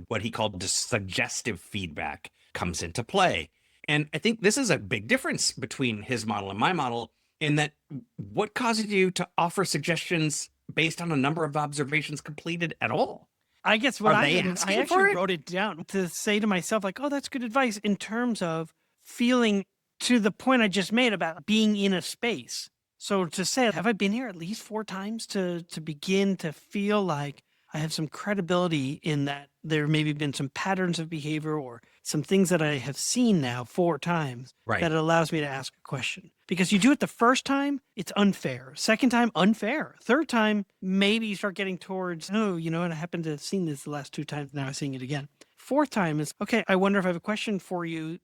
what he called the suggestive feedback comes into play. And I think this is a big difference between his model and my model, in that what causes you to offer suggestions based on a number of observations completed at all? I guess what I actually it? wrote it down to say to myself, like, oh, that's good advice in terms of feeling, to the point I just made about being in a space. So to say, have I been here at least 4 times to begin to feel like I have some credibility in that there maybe been some patterns of behavior or some things that I have seen now 4 times, right, that it allows me to ask a question. Because you do it the first time, it's unfair. Second time, unfair. Third time, maybe you start getting towards, oh, and I happen to have seen this the last 2 times, now I'm seeing it again. 4th time is, okay, I wonder if I have a question for you.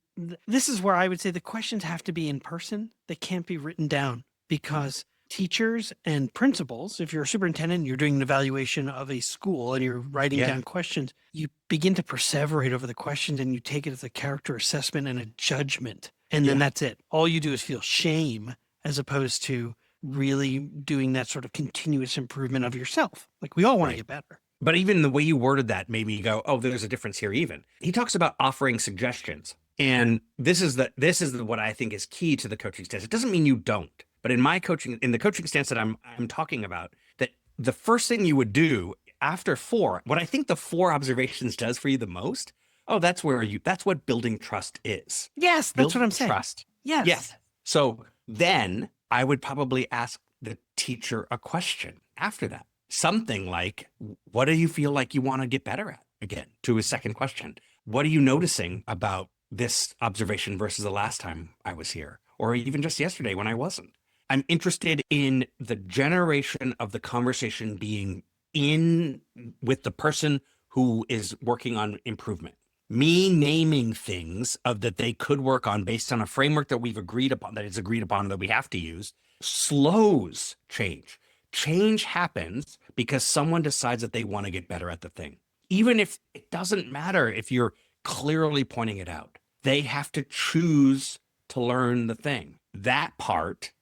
This is where I would say the questions have to be in person. They can't be written down, because teachers and principals, if you're a superintendent and you're doing an evaluation of a school and you're writing down questions, you begin to perseverate over the questions and you take it as a character assessment and a judgment. And then that's it. All you do is feel shame, as opposed to really doing that sort of continuous improvement of yourself. Like we all want to get better. But even the way you worded that made me go, oh, there's a difference here even. He talks about offering suggestions. And this is what I think is key to the coaching stance. It doesn't mean you don't, but in my coaching, in the coaching stance that I'm talking about, that the first thing you would do after 4, what I think the 4 observations does for you the most, that's what building trust is. Yes, that's what I'm saying. Trust. Yes. Yes. So then I would probably ask the teacher a question after that. Something like, what do you feel like you want to get better at? Again, to his second question. What are you noticing about this observation versus the last time I was here? Or even just yesterday when I wasn't? I'm interested in the generation of the conversation being in with the person who is working on improvement. Me naming things that they could work on based on a framework that we've agreed upon, that is agreed upon, that we have to use, slows change. Change happens because someone decides that they want to get better at the thing. Even if it doesn't matter if you're clearly pointing it out, they have to choose to learn the thing. That part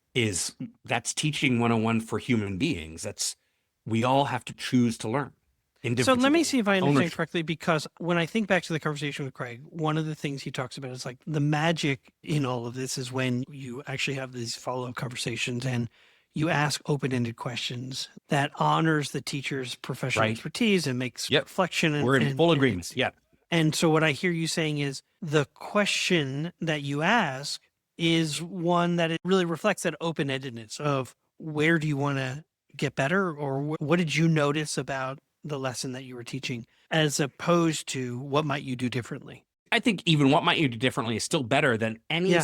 that's teaching 101 for human beings. We all have to choose to learn. So let me see if I understand ownership. correctly, because when I think back to the conversation with Craig, one of the things he talks about is like the magic in all of this is when you actually have these follow-up conversations and you ask open-ended questions that honors the teacher's professional expertise and makes reflection. We're in full agreement. Yeah. And so what I hear you saying is the question that you ask is one that it really reflects that open-endedness of where do you want to get better, or what did you notice about the lesson that you were teaching, as opposed to what might you do differently? I think even what might you do differently is still better than any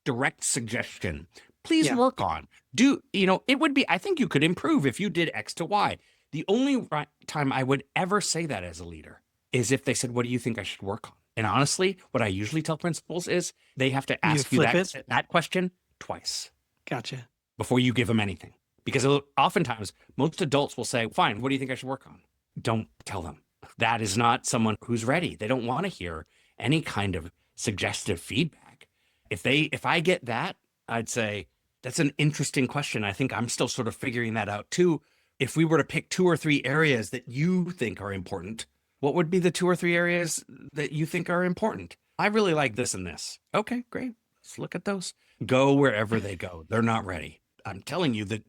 direct suggestion. Please work on. It would be, I think you could improve if you did X to Y. The only time I would ever say that as a leader is if they said, what do you think I should work on? And honestly, what I usually tell principals is they have to ask you that question twice. Gotcha. Before you give them anything. Because oftentimes most adults will say, fine, what do you think I should work on? Don't tell them. That is not someone who's ready. They don't want to hear any kind of suggestive feedback. If I get that, I'd say, that's an interesting question. I think I'm still sort of figuring that out too. If we were to pick 2 or 3 areas that you think are important, what would be the 2 or 3 areas that you think are important? I really like this and this. Okay, great. Let's look at those. Go wherever they go. They're not ready. I'm telling you that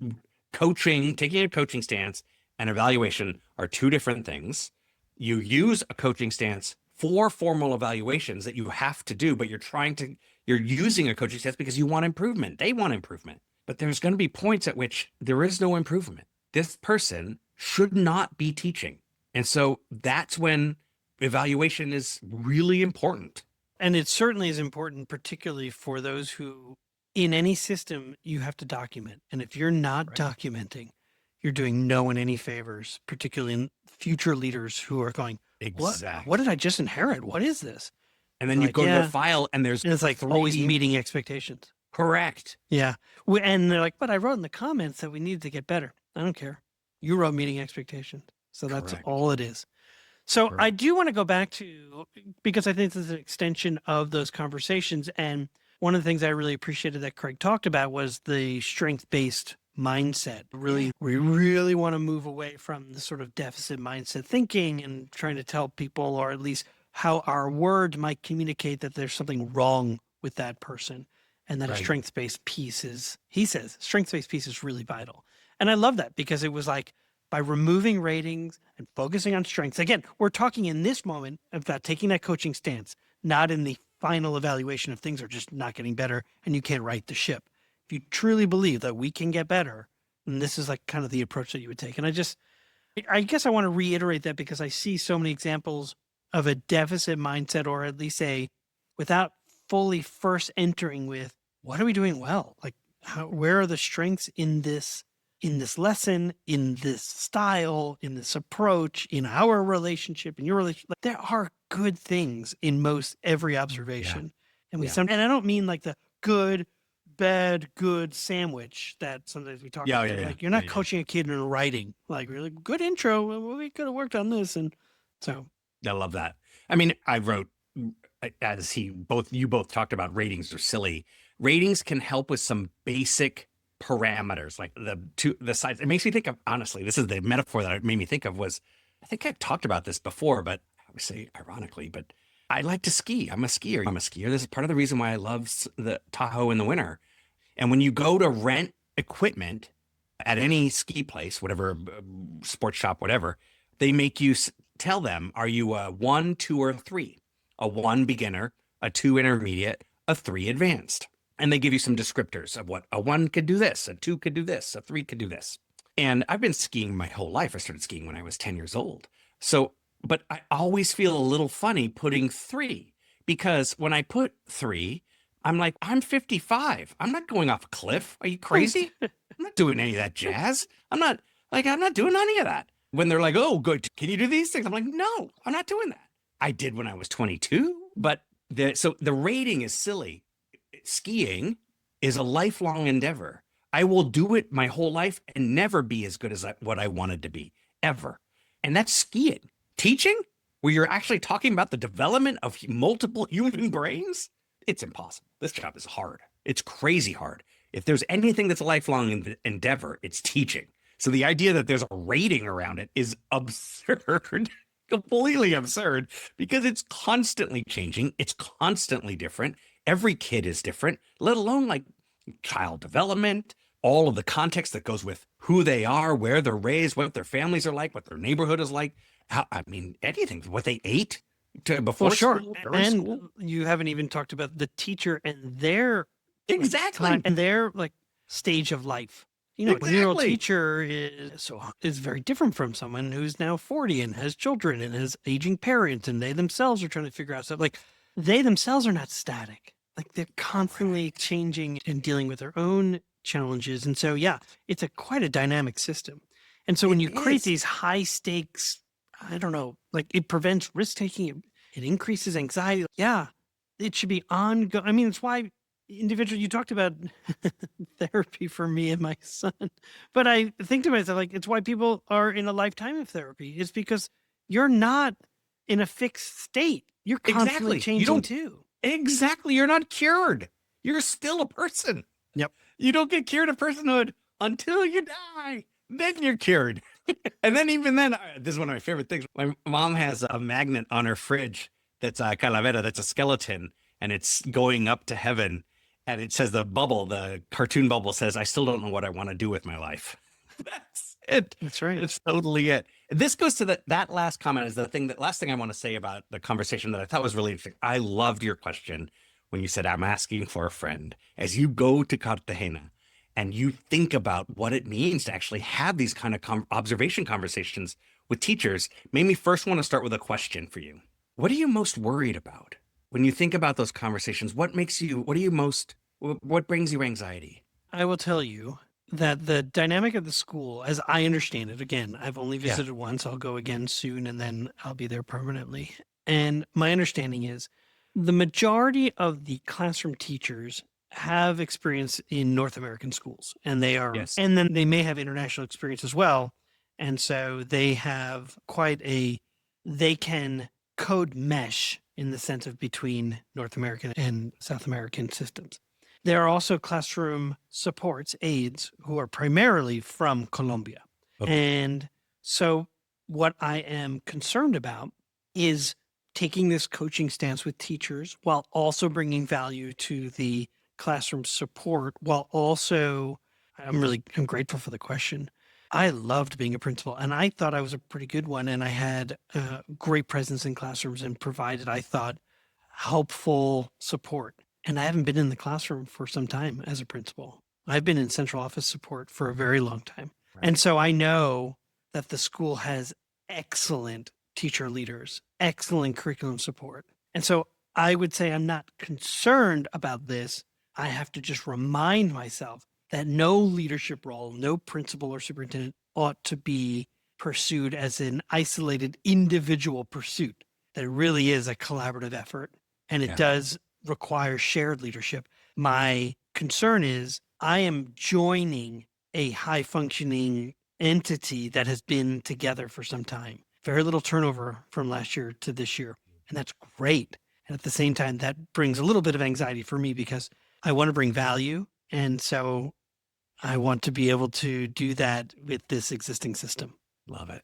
taking a coaching stance and evaluation are 2 different things. You use a coaching stance for formal evaluations that you have to do, but you're using a coaching stance because you want improvement. They want improvement, but there's going to be points at which there is no improvement. This person should not be teaching. And so that's when evaluation is really important. And it certainly is important, particularly for those who, in any system, you have to document. And if you're not documenting, you're doing no one any favors, particularly in future leaders who are going, what did I just inherit? What is this? And then you go to the file and it's like always meeting expectations. Correct. Yeah. And they're like, but I wrote in the comments that we needed to get better. I don't care. You wrote meeting expectations. So that's all it is. So I do want to go back to, because I think this is an extension of those conversations. And one of the things I really appreciated that Craig talked about was the strength-based mindset. We really want to move away from the sort of deficit mindset thinking and trying to tell people, or at least how our words might communicate that there's something wrong with that person. And that a strengths-based piece is, he says, strengths-based piece is really vital. And I love that, because it was like, by removing ratings and focusing on strengths. Again, we're talking in this moment about taking that coaching stance, not in the final evaluation of things are just not getting better and you can't right the ship. If you truly believe that we can get better, then this is like kind of the approach that you would take. And I guess I want to reiterate that, because I see so many examples of a deficit mindset, or at least without fully first entering with, what are we doing well? Like, where are the strengths in this lesson, in this style, in this approach, in our relationship, in your relationship? Like, there are good things in most every observation. And and I don't mean like the good, bad, good sandwich that sometimes we talk about. Like, you're not coaching a kid in writing, like, really good intro. Well, we could have worked on this. And so I love that. I mean, I wrote, as you both talked about, ratings are silly. Ratings can help with some basic parameters, like the sides. It makes me think of, honestly, this is the metaphor that it made me think of was, I think I've talked about this before, but I would say ironically, but I like to ski. I'm a skier. This is part of the reason why I love the Tahoe in the winter. And when you go to rent equipment at any ski place, whatever, sports shop, whatever, they make you tell them, are you a 1, 2, or 3? A 1 beginner, a 2 intermediate, a 3 advanced. And they give you some descriptors of what a 1 could do this, a 2 could do this, a 3 could do this. And I've been skiing my whole life. I started skiing when I was 10 years old. So, but I always feel a little funny putting 3, because when I put 3, I'm like, I'm 55. I'm not going off a cliff. Are you crazy? I'm not doing any of that jazz. I'm not doing any of that. When they're like, oh, good, can you do these things? I'm like, no, I'm not doing that. I did when I was 22, but so the rating is silly. Skiing is a lifelong endeavor. I will do it my whole life and never be as good as what I wanted to be, ever. And that's skiing. Teaching, where you're actually talking about the development of multiple human brains, it's impossible. This job is hard. It's crazy hard. If there's anything that's a lifelong endeavor, it's teaching. So the idea that there's a rating around it is absurd, completely absurd, because it's constantly changing. It's constantly different. Every kid is different, let alone like child development, all of the context that goes with who they are, where they're raised, what their families are like, what their neighborhood is like. Anything, what they ate before school, and school. You haven't even talked about the teacher and their Exactly. and their like stage of life. You know, Exactly. a 1-year-old teacher is very different from someone who's now 40 and has children and has aging parents, and they themselves are trying to figure out stuff. Like, they themselves are not static. Like, they're constantly changing and dealing with their own challenges. And so, yeah, it's quite a dynamic system. And so when you create these high stakes, I don't know, like, it prevents risk taking, it increases anxiety. Yeah, it should be ongoing. I mean, it's why you talked about therapy for me and my son, but I think to myself, like, it's why people are in a lifetime of therapy. It's because you're not in a fixed state. You're constantly changing too. Exactly. You're not cured. You're still a person. Yep. You don't get cured of personhood until you die. Then you're cured. And then even then, this is one of my favorite things. My mom has a magnet on her fridge that's a calavera, that's a skeleton, and it's going up to heaven. And it says the cartoon bubble says, I still don't know what I want to do with my life. That's it. That's right. It's totally it. This goes to that last comment is last thing I want to say about the conversation that I thought was really interesting. I loved your question when you said, I'm asking for a friend. As you go to Cartagena and you think about what it means to actually have these kind of observation conversations with teachers, made me first want to start with a question for you. What are you most worried about? When you think about those conversations, what brings you anxiety? I will tell you that the dynamic of the school, as I understand it, again, I've only visited once. I'll go again soon, and then I'll be there permanently. And my understanding is the majority of the classroom teachers have experience in North American schools, and and then they may have international experience as well. And so they have they can code mesh in the sense of between North American and South American systems. There are also classroom supports, aides, who are primarily from Colombia. Okay. And so what I am concerned about is taking this coaching stance with teachers while also bringing value to the classroom support, while also, I'm grateful for the question. I loved being a principal, and I thought I was a pretty good one, and I had great presence in classrooms and provided, I thought, helpful support. And I haven't been in the classroom for some time as a principal. I've been in central office support for a very long time. Right. And so I know that the school has excellent teacher leaders, excellent curriculum support. And so I would say I'm not concerned about this. I have to just remind myself that no leadership role, no principal or superintendent ought to be pursued as an isolated individual pursuit. That it really is a collaborative effort, and it does require shared leadership. My concern is I am joining a high functioning entity that has been together for some time. Very little turnover from last year to this year. And that's great. And at the same time, that brings a little bit of anxiety for me because I want to bring value. And so I want to be able to do that with this existing system. Love it.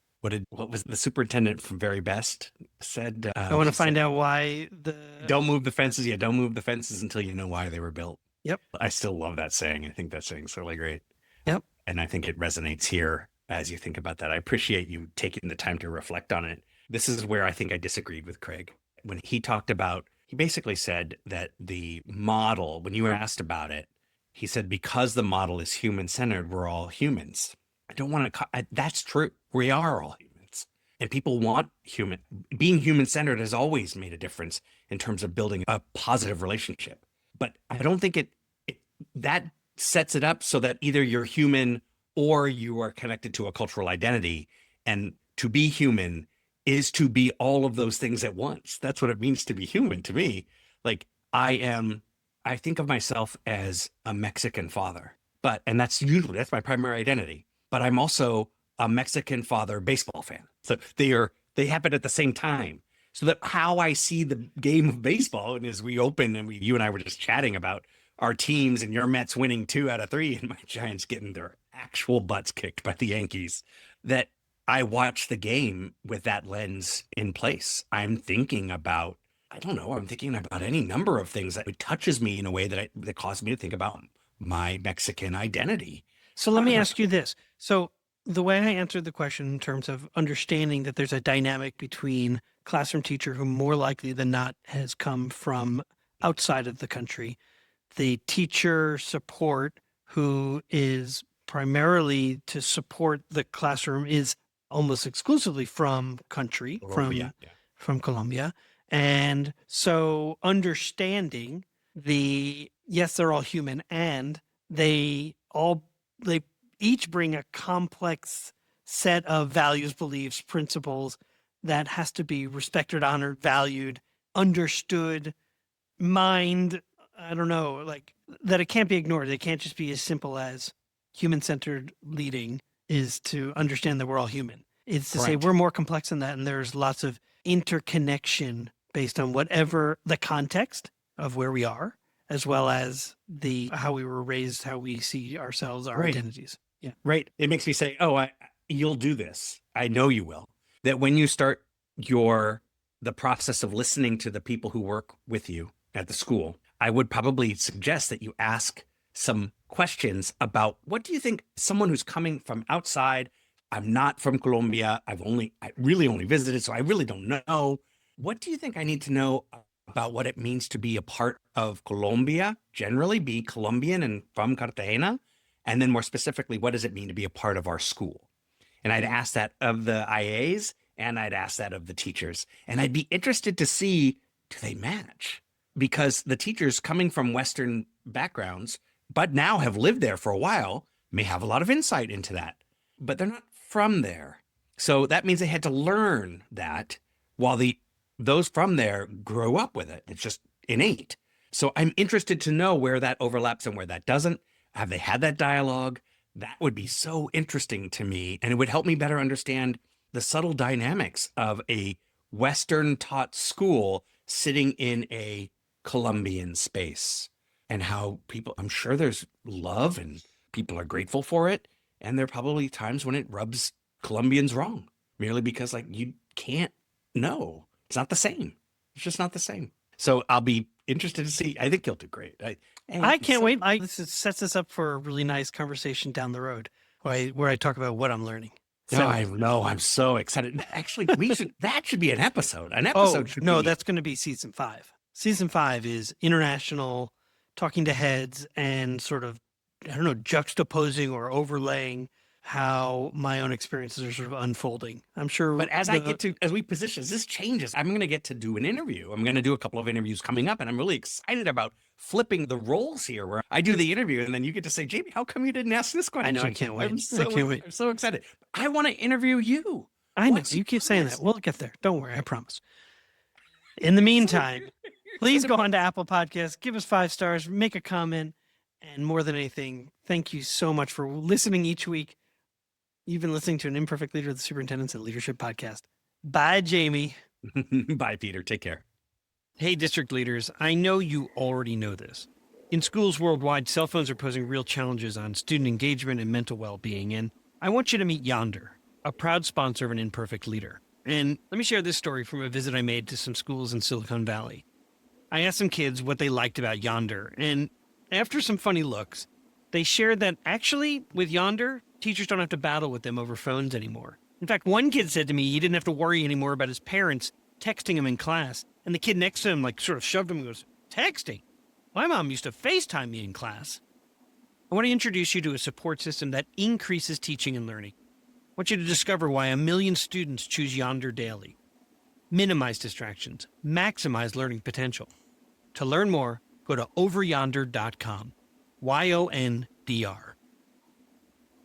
What was the superintendent from Very Best said? I want to She find said, out why the don't move the fences. Yeah, don't move the fences until you know why they were built. Yep. I still love that saying. I think that saying's really great. Yep. And I think it resonates here as you think about that. I appreciate you taking the time to reflect on it. This is where I think I disagreed with Craig. When he talked about, he basically said that the model, when you were asked about it, he said, because the model is human-centered, we're all humans. I don't want to, that's true. We are all humans. And people want being human-centered has always made a difference in terms of building a positive relationship. But I don't think that sets it up so that either you're human or you are connected to a cultural identity. And to be human is to be all of those things at once. That's what it means to be human to me. Like I think of myself as a Mexican father, and that's my primary identity, but I'm also a Mexican father baseball fan. So they happen at the same time. So that how I see the game of baseball, and as we open and you and I were just chatting about our teams and your Mets winning 2 out of 3 and my Giants getting their actual butts kicked by the Yankees, that I watch the game with that lens in place. I'm thinking about, I don't know, I'm thinking about any number of things that it touches me in a way that caused me to think about my Mexican identity. So let me ask you this. So the way I answered the question in terms of understanding that there's a dynamic between classroom teacher who more likely than not has come from outside of the country, the teacher support who is primarily to support the classroom is almost exclusively from country, from Colombia. And so understanding yes, they're all human, and they each bring a complex set of values, beliefs, principles that has to be respected, honored, valued, understood, mind, I don't know, like that it can't be ignored. It can't just be as simple as human-centered leading is to understand that we're all human. It's to say we're more complex than that, and there's lots of interconnection based on whatever the context of where we are, as well as how we were raised, how we see ourselves, our identities. Yeah. Right. It makes me say, you'll do this. I know you will. That when you start the process of listening to the people who work with you at the school, I would probably suggest that you ask some questions about, what do you think someone who's coming from outside, I'm not from Colombia, I really only visited, so I really don't know. What do you think I need to know about what it means to be a part of Colombia, generally be Colombian and from Cartagena? And then more specifically, what does it mean to be a part of our school? And I'd ask that of the IAs, and I'd ask that of the teachers. And I'd be interested to see, do they match? Because the teachers coming from Western backgrounds, but now have lived there for a while, may have a lot of insight into that, but they're not from there. So that means they had to learn that, while those from there grow up with it. It's just innate. So I'm interested to know where that overlaps and where that doesn't. Have they had that dialogue? That would be so interesting to me. And it would help me better understand the subtle dynamics of a Western taught school sitting in a Colombian space, and how I'm sure there's love and people are grateful for it. And there are probably times when it rubs Colombians wrong, merely because you can't know. It's not the same. It's just not the same. So I'll be interested to see. I think you'll do great. I can't wait. This sets us up for a really nice conversation down the road where I talk about what I'm learning. So, I know. I'm so excited. Actually, that should be an episode. That's going to be season 5. Season 5 is international, talking to heads and sort of, juxtaposing or overlaying how my own experiences are sort of unfolding. I'm sure. But as we position, as this changes, I'm going to get to do an interview. I'm going to do a couple of interviews coming up, and I'm really excited about flipping the roles here, where I do the interview and then you get to say, Jamie, how come you didn't ask this question? I know. I can't wait. I'm so excited. I want to interview you. I know. You keep saying that. We'll get there. Don't worry. I promise. In the meantime, please go on to Apple Podcasts, give us 5 stars, make a comment, and more than anything, thank you so much for listening each week. You've been listening to An Imperfect Leader, the Superintendents and Leadership Podcast. Bye, Jamie. Bye, Peter. Take care. Hey, district leaders. I know you already know this, In schools worldwide, cell phones are posing real challenges on student engagement and mental well-being, and I want you to meet Yonder, a proud sponsor of An Imperfect Leader. And let me share this story from a visit I made to some schools in Silicon Valley. I asked some kids what they liked about Yonder, and after some funny looks, they shared that actually, with Yonder, teachers don't have to battle with them over phones anymore. In fact, one kid said to me he didn't have to worry anymore about his parents texting him in class, and the kid next to him sort of shoved him and goes, "Texting? My mom used to FaceTime me in class." I want to introduce you to a support system that increases teaching and learning. I want you to discover why 1 million students choose Yonder daily. Minimize distractions, maximize learning potential. To learn more, go to overyonder.com. YONDR.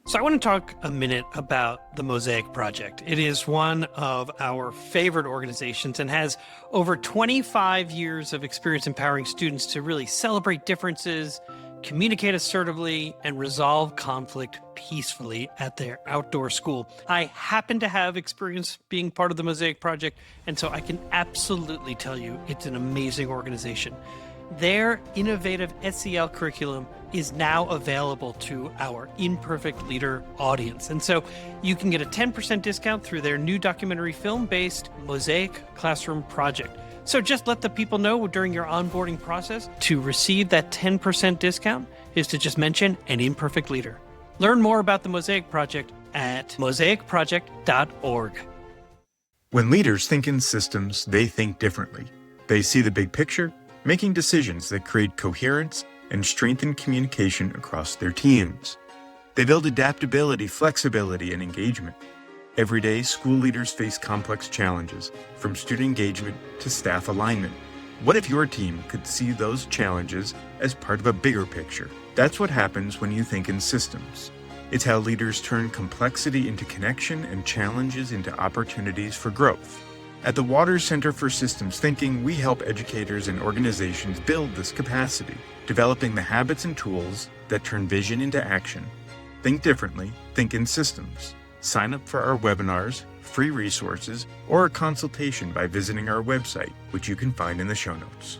So I want to talk a minute about the Mosaic Project. It is one of our favorite organizations and has over 25 years of experience empowering students to really celebrate differences, communicate assertively, and resolve conflict peacefully at their outdoor school. I happen to have experience being part of the Mosaic Project, and so I can absolutely tell you it's an amazing organization. Their innovative SEL curriculum is now available to our Imperfect Leader audience. And so you can get a 10% discount through their new documentary film-based Mosaic Classroom Project. So just let the people know during your onboarding process to receive that 10% discount is to just mention An Imperfect Leader. Learn more about the Mosaic Project at mosaicproject.org. When leaders think in systems, they think differently. They see the big picture, making decisions that create coherence and strengthen communication across their teams. They build adaptability, flexibility, and engagement. Every day, school leaders face complex challenges, from student engagement to staff alignment. What if your team could see those challenges as part of a bigger picture? That's what happens when you think in systems. It's how leaders turn complexity into connection and challenges into opportunities for growth. At the Waters Center for Systems Thinking, we help educators and organizations build this capacity, developing the habits and tools that turn vision into action. Think differently, think in systems. Sign up for our webinars, free resources, or a consultation by visiting our website, which you can find in the show notes.